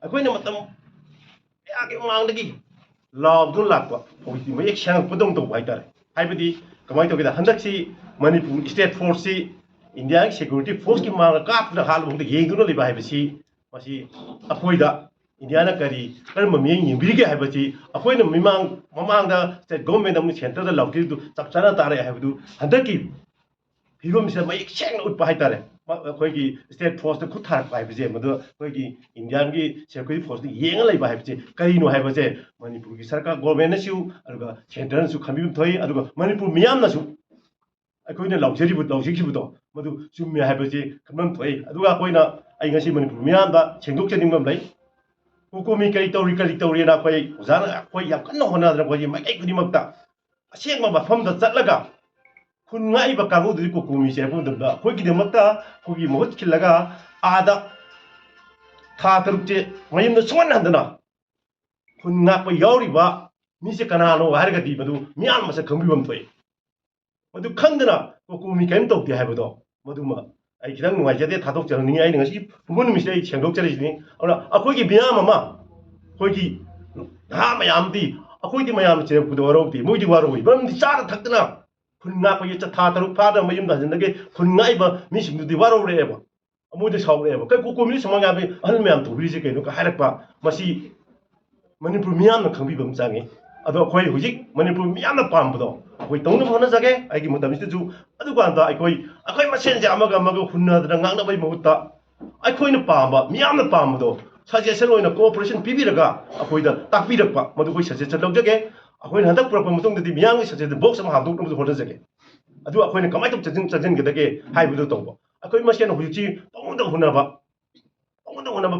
ꯑꯩꯈꯣꯏꯅ ꯃꯇꯝ ꯀꯌꯥꯒꯤ ꯃꯃꯥꯡꯗꯒꯤ ꯂꯥꯎꯗꯨꯅ ꯂꯥꯛꯄ ꯍꯧꯖꯤꯛꯇꯤ ꯃꯌꯦꯛ ꯁꯦꯡꯉꯛꯄꯗꯧꯅ ꯇꯧꯕ ꯍꯥꯏꯇꯥꯔꯦ ꯍꯥꯏꯕꯗꯤ ꯀꯃꯥꯏꯅ ꯇꯧꯒꯦꯗ ꯍꯟꯗꯛꯁꯤ ꯃꯅꯤꯄꯨꯔ ꯁ꯭ꯇꯦꯠ ꯐꯣꯔꯁꯁꯤ ꯏꯟꯗꯤꯌꯥꯒꯤ ꯁꯦꯀ꯭ꯌꯨꯔꯤꯇꯤ ꯐꯣꯔꯁꯀꯤ ꯃꯃꯥꯡꯗ ꯀꯥꯞꯇꯨꯅ ꯍꯥꯠꯂꯕ ꯌꯦꯡꯗꯨꯅ ꯂꯩꯕ ꯍꯥꯏꯕꯁꯤ ꯃꯁꯤ ꯑꯩꯈꯣꯏꯗ ꯏꯟꯗꯤꯌꯥꯅ ꯀꯔꯝꯕ ꯃꯤꯠꯌꯦꯡ ꯌꯦꯡꯕꯤꯔꯤꯒꯦ ꯍꯥꯏꯕꯁꯤ ꯑꯩꯈꯣꯏꯅ ꯃꯃꯥꯡꯗ ꯁ꯭ꯇꯦꯠ ꯒꯣꯚꯔꯟꯃꯦꯟꯠ ꯑꯃꯁꯨꯡ ꯁꯦꯟꯇꯔꯗ ꯂꯥꯎꯊꯣꯛꯏꯗꯨ ꯆꯞ ꯆꯥꯅ ꯇꯥꯔꯛꯑꯦ ꯍꯥꯏꯕꯗꯨ ꯍꯟꯗꯛꯀꯤ ꯐꯤꯕꯝꯁꯤꯗ ꯃꯌꯦꯛ ꯁꯦꯡꯅ ꯎꯠꯄ ꯍꯥꯏꯇꯥꯔꯦ ꯑꯩꯈꯣꯏꯒꯤ ꯁ꯭ꯇꯦꯠ ꯐꯣꯔꯁꯇ ꯈꯨꯠ ꯊꯥꯔꯛꯄ ꯍꯥꯏꯕꯁꯦ ꯃꯗꯨ ꯑꯩꯈꯣꯏꯒꯤ ꯏꯟꯗꯤꯌꯥꯟꯒꯤ ꯁꯦꯀ꯭ꯌꯨꯔꯤꯇꯤ ꯐꯣꯔꯁꯇ ꯌꯦꯡꯉ ꯂꯩꯕ ꯍꯥꯏꯕꯁꯦ ꯀꯔꯤꯅꯣ ꯍꯥꯏꯕꯁꯦ ꯃꯅꯤꯄꯨꯔꯒꯤ ꯁꯔꯀꯥꯔ ꯒꯣꯚꯔꯟꯃꯦꯟꯠꯅꯁꯨ ꯑꯗꯨꯒ ꯁꯦꯟꯇꯔꯅꯁꯨ ꯈꯟꯕꯤꯕ ꯊꯣꯛꯏ ꯑꯗꯨꯒ ꯃꯅꯤꯄꯨꯔ ꯃꯤꯌꯥꯝꯅꯁꯨ ꯑꯩꯈꯣꯏꯅ ꯂꯥꯎꯖꯈꯤꯕꯗꯣ ꯃꯗꯨ ꯆꯨꯝꯃꯦ ꯍꯥꯏꯕꯁꯤ ꯈꯟꯐꯝ ꯊꯣꯛꯏ ꯑꯗꯨꯒ ꯑꯩꯈꯣꯏꯅ ꯑꯩ ꯉꯁꯤ ꯃꯅꯤꯄꯨꯔ ꯃꯤꯌꯥꯝꯗ ꯁꯦꯡꯗꯣꯛꯆꯅꯤꯡꯕ ꯑꯃ ꯂꯩ ꯀꯣꯀꯣꯃꯤ ꯀꯔꯤ ꯇꯧꯔꯤꯅ ꯑꯩꯈꯣꯏ ꯑꯣꯖꯥꯅ ꯑꯩꯈꯣꯏ ꯌꯥꯝ ꯀꯟꯅ ꯍꯣꯠꯅꯗꯅ ꯑꯩꯈꯣꯏꯒꯤ ꯃꯥꯏꯀꯩ ꯈꯨꯗꯤꯡꯃꯛꯇ ꯑꯁꯦꯡꯕ ꯃꯐꯝꯗ ꯆꯠꯂꯒ ꯈꯨꯟ ꯉꯥꯛꯏꯕ ꯀꯥꯡꯕꯨꯗꯨꯗꯤ ꯀꯣꯀꯣꯃꯤꯁꯦ ꯍꯥꯏꯕ ꯃꯇꯝꯗ ꯑꯩꯈꯣꯏꯒꯤꯗꯃꯛꯇ ꯑꯩꯈꯣꯏꯒꯤ ꯃꯍꯨꯠ ꯈꯤꯜꯂꯒ ꯑꯥꯗ ꯊꯥ 6ꯁꯦ ꯃꯌꯨꯝꯗ ꯁꯨꯡꯍꯟ ꯍꯟꯗꯅ ꯈꯨꯟ ꯉꯥꯛꯄ ꯌꯥꯎꯔꯤꯕ ꯃꯤꯁꯦ ꯀꯅꯥꯅꯣ ꯍꯥꯏꯔꯒꯗꯤ ꯃꯗꯨ ꯃꯤꯌꯥꯝ ꯃꯁꯛ ꯈꯪꯕꯤꯕꯝ ꯊꯣꯛꯏ ꯃꯗꯨ ꯈꯪꯗꯅ ꯀꯣꯀꯣꯃꯤ ꯀꯔꯤꯝ ꯇꯧꯗꯦ ꯍꯥꯏꯕꯗꯣ ꯃꯗꯨꯃ ꯑꯩ ꯈꯤꯇꯪ ꯅꯨꯡꯉꯥꯏꯖꯗꯦ ꯊꯥꯗꯣꯛꯆꯔꯛꯅꯤꯡꯉꯤ ꯑꯩꯅ ꯉꯁꯤ ꯄꯨꯡꯕ ꯅꯨꯃꯤꯠꯁꯤꯗ ꯑꯩ ꯁꯦꯡꯗꯣꯛꯆꯔꯤꯁꯤꯅꯤ ꯑꯗꯨꯅ ꯑꯩꯈꯣꯏꯒꯤ ꯃꯤꯌꯥꯝ ꯑꯃ ꯑꯩꯈꯣꯏꯒꯤ ꯅꯍꯥ ꯃꯌꯥꯝꯗꯤ ꯑꯩꯈꯣꯏꯗꯤ ꯃꯌꯥꯝꯅ ꯆꯦꯔꯛꯄꯗ ꯋꯥꯔꯧꯗꯦ ꯃꯣꯏꯗꯤ ꯋꯥꯔꯧꯏ ꯃꯔꯝꯗꯤ ꯆꯥꯅ ꯊꯛꯇꯅ ꯈꯨꯟ ꯉꯥꯛꯄꯒꯤ ꯊꯥ 6 ꯐꯥꯗꯅ ꯃꯌꯨꯝꯗ ꯍꯟꯖꯤꯟꯅꯒꯦ ꯈꯨꯟ ꯉꯥꯛꯏꯕ ꯃꯤꯁꯤꯡꯗꯨꯗꯤ ꯋꯥꯔꯧꯔꯛꯑꯦꯕ ꯃꯣꯏꯗ ꯁꯥꯎꯔꯛꯑꯦꯕ ꯀꯩ ꯀꯣꯀꯣꯃꯤ ꯁꯨꯃꯥꯏꯅ ꯌꯥꯕ ꯑꯍꯜ ꯃꯌꯥꯝ ꯇꯧꯕꯤꯔꯤꯁꯦ ꯀꯩꯅꯣ ꯍꯥꯏꯔꯛꯄ ꯃꯁꯤ ꯃꯅꯤꯄꯨꯔ ꯃꯤꯌꯥꯝꯅ ꯈꯪꯕꯤꯕ ꯑꯃ ꯆꯪꯉꯤ ꯑꯗꯣ ꯑꯩꯈꯣꯏ ꯍꯧꯖꯤꯛ ꯃꯅꯤꯄꯨꯔ ꯃꯤꯌꯥꯝꯅ ꯄꯥꯝꯕꯗꯣ ꯑꯩꯈꯣꯏ ꯇꯧꯅꯕ ꯍꯣꯠꯅꯖꯒꯦ ꯑꯩꯒꯤ ꯃꯇꯝꯁꯤꯗꯁꯨ ꯑꯗꯨꯀꯥꯟꯗ ꯑꯩꯈꯣꯏ ꯃꯁꯦꯟꯁꯦ ꯑꯃꯒ ꯍꯨꯟꯅꯗꯅ ꯉꯥꯡꯅꯕꯒꯤ ꯃꯍꯨꯠꯇ ꯑꯩꯈꯣꯏꯅ ꯄꯥꯝꯕ ꯃꯤꯌꯥꯝꯅ ꯄꯥꯝꯕꯗꯣ ꯁꯖꯦꯁꯟ ꯑꯣꯏꯅ ꯀꯣꯑꯣꯄꯔꯦꯁꯟ ꯄꯤꯕꯤꯔꯒ ꯑꯩꯈꯣꯏꯗ ꯇꯥꯛꯄꯤꯔꯛꯄ ꯃꯗꯨ ꯑꯩꯈꯣꯏ ꯁꯖꯦꯁꯟ ꯂꯧꯖꯒꯦ ꯑꯩꯈꯣꯏꯅ ꯍꯟꯗꯛ ꯄꯨꯔꯛꯄ ꯃꯇꯨꯡꯗꯗꯤ ꯃꯤꯌꯥꯝꯒꯤ ꯁꯖꯦꯁꯟ ꯕꯣꯛꯁ ꯑꯃ ꯍꯥꯡꯗꯣꯛꯅꯕꯁꯨ ꯍꯣꯠꯅꯖꯒꯦ ꯑꯗꯨ ꯑꯩꯈꯣꯏꯅ ꯀꯃꯥꯏꯅ ꯆꯪꯁꯤꯟꯒꯗꯒꯦ ꯍꯥꯏꯕꯗꯨ ꯇꯧꯕ ꯑꯩꯈꯣꯏ ꯃꯁꯦꯟ ꯍꯧꯖꯤꯛꯁꯤ ꯄꯪꯍꯨꯟꯗ ꯍꯨꯟꯅꯕ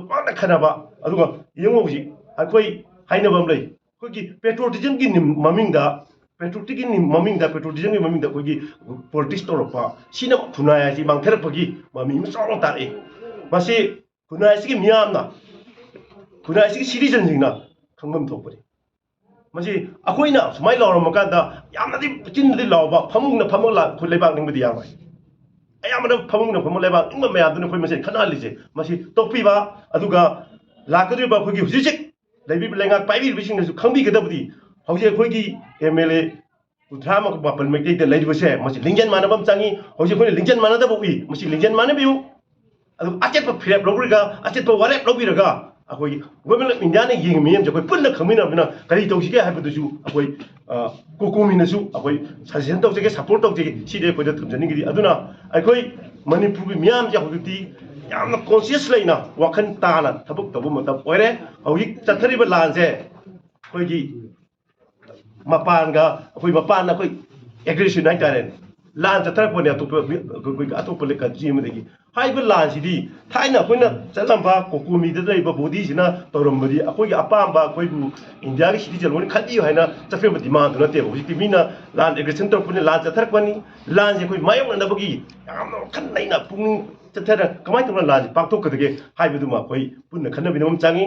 ꯄꯥꯛꯅ ꯈꯟꯅꯕ ꯑꯗꯨꯒ ꯌꯦꯡꯉꯨ ꯍꯧꯖꯤꯛ ꯑꯩꯈꯣꯏ ꯍꯥꯏꯅꯕ ꯑꯃ ꯂꯩ ꯑꯩꯈꯣꯏꯒꯤ ꯄꯦꯇ꯭ꯔꯣꯇꯤꯖꯝꯒꯤ ꯃꯃꯤꯡꯗ ꯑꯩꯈꯣꯏꯒꯤ ꯄꯣꯂꯤꯇꯤꯛꯁ ꯇꯧꯔꯛꯄ ꯁꯤꯅ ꯈꯨꯟꯅꯥꯏ ꯑꯁꯤ ꯃꯥꯡꯊꯔꯛꯄꯒꯤ ꯃꯃꯤ ꯑꯃ ꯆꯥꯎꯅ ꯇꯥꯔꯛꯏ ꯃꯁꯤ ꯈꯨꯟꯅꯥꯏ ꯑꯁꯤꯒꯤ ꯃꯤꯌꯥꯝꯅ ꯈꯨꯟꯅꯥꯏ ꯑꯁꯤꯒꯤ ꯁꯤꯇꯤꯖꯟꯁꯤꯡꯅ ꯈꯪꯐꯝ ꯊꯣꯛꯄꯅꯤ ꯃꯁꯤ ꯑꯩꯈꯣꯏꯅ ꯁꯨꯃꯥꯏꯅ ꯂꯥꯎꯔꯝꯃꯀꯥꯟꯗ ꯌꯥꯝꯅꯗꯤ ꯆꯤꯟꯗꯗꯤ ꯂꯥꯎꯕ ꯐꯃꯨꯡꯗ ꯐꯝꯃꯒ ꯂꯩꯕꯥꯛ ꯅꯤꯡꯕꯗꯤ ꯌꯥꯔꯣꯏ ꯑꯌꯥꯝꯕꯅ ꯐꯃꯨꯡꯗ ꯐꯝꯃꯒ ꯂꯩꯕꯥꯛ ꯅꯤꯡꯕ ꯃꯌꯥꯝꯗꯨꯅ ꯑꯩꯈꯣꯏ ꯃꯁꯦꯟ ꯈꯠꯅꯍꯜꯂꯤꯁꯦ ꯃꯁꯤ ꯇꯣꯛꯄꯤꯕ ꯑꯗꯨꯒ ꯂꯥꯛꯀꯗꯧꯔꯤꯕ ꯑꯩꯈꯣꯏꯒꯤ ꯍꯧꯖꯤꯛ ꯂꯩꯕꯤꯕ ꯂꯩꯉꯥꯛ ꯄꯥꯏꯕꯤꯔꯤꯕꯁꯤꯡꯅꯁꯨ ꯈꯪꯕꯤꯒꯗꯕꯗꯤ ꯍꯧꯖꯤꯛ ꯑꯩꯈꯣꯏꯒꯤ MLA 38 ꯃꯩꯇꯩꯗ ꯂꯩꯔꯤꯕꯁꯦ ꯃꯁꯤ ꯂꯤꯡꯖꯦꯜ ꯃꯥꯟꯅꯕ ꯑꯃ ꯆꯪꯉꯤ ꯍꯧꯖꯤꯛ ꯑꯩꯈꯣꯏꯅ ꯂꯤꯡꯖꯦꯜ ꯃꯥꯟꯅꯗꯕ ꯎꯏ ꯃꯁꯤ ꯂꯤꯡꯖꯦꯜ ꯃꯥꯟꯅꯕꯤꯌꯨ ꯑꯗꯨꯒ ꯑꯆꯦꯠꯄ ꯐꯤꯔꯦꯞ ꯂꯧꯕꯤꯔꯒ ꯑꯆꯦꯠꯄ ꯋꯥꯔꯦꯞ ꯂꯧꯕꯤꯔꯒ ꯑꯩꯈꯣꯏꯒꯤ ꯒꯣꯚꯔꯟꯃꯦꯟꯠ ꯑꯣꯐ ꯏꯟꯗꯤꯌꯥꯅ ꯌꯦꯡꯉꯤꯕ ꯃꯤꯠꯌꯦꯡꯁꯦ ꯑꯩꯈꯣꯏ ꯄꯨꯟꯅ ꯈꯪꯃꯤꯟꯅꯕꯅ ꯀꯔꯤ ꯇꯧꯁꯤꯒꯦ ꯍꯥꯏꯕꯗꯨꯁꯨ ꯑꯩꯈꯣꯏ ꯀꯣꯀꯣꯃꯤꯅꯁꯨ ꯑꯩꯈꯣꯏ ꯁꯖꯦꯁꯟ ꯇꯧꯖꯒꯦ ꯁꯄꯣꯔꯠ ꯇꯧꯖꯒꯦ ꯁꯤꯗꯤ ꯑꯩꯈꯣꯏꯗ ꯊꯝꯖꯅꯤꯡꯉꯤ ꯑꯗꯨꯅ ꯑꯩꯈꯣꯏ ꯃꯅꯤꯄꯨꯔꯒꯤ ꯃꯤꯌꯥꯝꯁꯦ ꯍꯧꯖꯤꯛꯇꯤ ꯌꯥꯝꯅ ꯀꯣꯟꯁꯤꯌꯁ ꯂꯩꯅ ꯋꯥꯈꯜ ꯇꯥꯅ ꯊꯕꯛ ꯇꯧꯕ ꯃꯇꯝ ꯑꯣꯏꯔꯦ ꯍꯧꯖꯤꯛ ꯆꯠꯊꯔꯤꯕ ꯂꯥꯟꯁꯦ ꯑꯩꯈꯣꯏꯒꯤ ꯃꯄꯥꯟꯅ ꯑꯩꯈꯣꯏ ꯑꯦꯒ꯭ꯔꯦꯁꯟ ꯍꯥꯏꯇꯥꯔꯦꯅꯦ ꯂꯥꯟ ꯆꯠꯊꯔꯛꯄꯅꯦ ꯑꯇꯣꯞꯄ ꯀꯟꯇ꯭ꯔꯤ ꯑꯃꯗꯒꯤ ꯍꯥꯏꯔꯤꯕ ꯂꯥꯟꯁꯤꯗꯤ ꯊꯥꯏꯅ ꯑꯩꯈꯣꯏꯅ ꯆꯠꯂꯝꯕ ꯀꯣꯀꯣꯃꯤꯗ ꯂꯩꯕ ꯕꯣꯗꯤꯁꯤꯅ ꯇꯧꯔꯝꯕꯗꯤ ꯑꯩꯈꯣꯏꯒꯤ ꯑꯄꯥꯝꯕ ꯑꯩꯈꯣꯏꯕꯨ ꯏꯟꯗꯤꯌꯥꯒꯤ ꯁꯤꯇꯤꯖꯟ ꯂꯣꯏꯅ ꯈꯟꯕꯤꯌꯨ ꯍꯥꯏꯅ ꯆꯠꯄꯤꯕ ꯗꯤꯃꯥꯟꯗꯨ ꯅꯠꯇꯦꯕ ꯍꯧꯖꯤꯛꯇꯤ ꯃꯤꯅ ꯂꯥꯟ ꯑꯦꯒ꯭ꯔꯦꯁꯟ ꯇꯧꯔꯛꯄꯅꯤ ꯂꯥꯟ ꯆꯠꯊꯔꯛꯄꯅꯤ ꯂꯥꯟꯁꯦ ꯑꯩꯈꯣই ꯃꯥꯌꯣꯛꯅꯅꯕꯒꯤ ꯌꯥꯝꯅ ꯋꯥꯈꯜ ꯂꯩꯅ ꯄꯨꯛꯅꯤꯡ ꯆꯠꯊꯔ ꯀꯃꯥꯏꯅ ꯇꯧꯅ ꯂꯥꯟꯁꯦ ꯄꯥꯡꯊꯣꯛꯀꯗꯒꯦ ꯍꯥꯏꯕꯗꯨꯃ ꯑꯩꯈꯣꯏ ꯄꯨꯟꯅ ꯈꯟꯅꯃꯤꯟꯅꯕ ꯑꯃ ꯆꯪꯉꯤ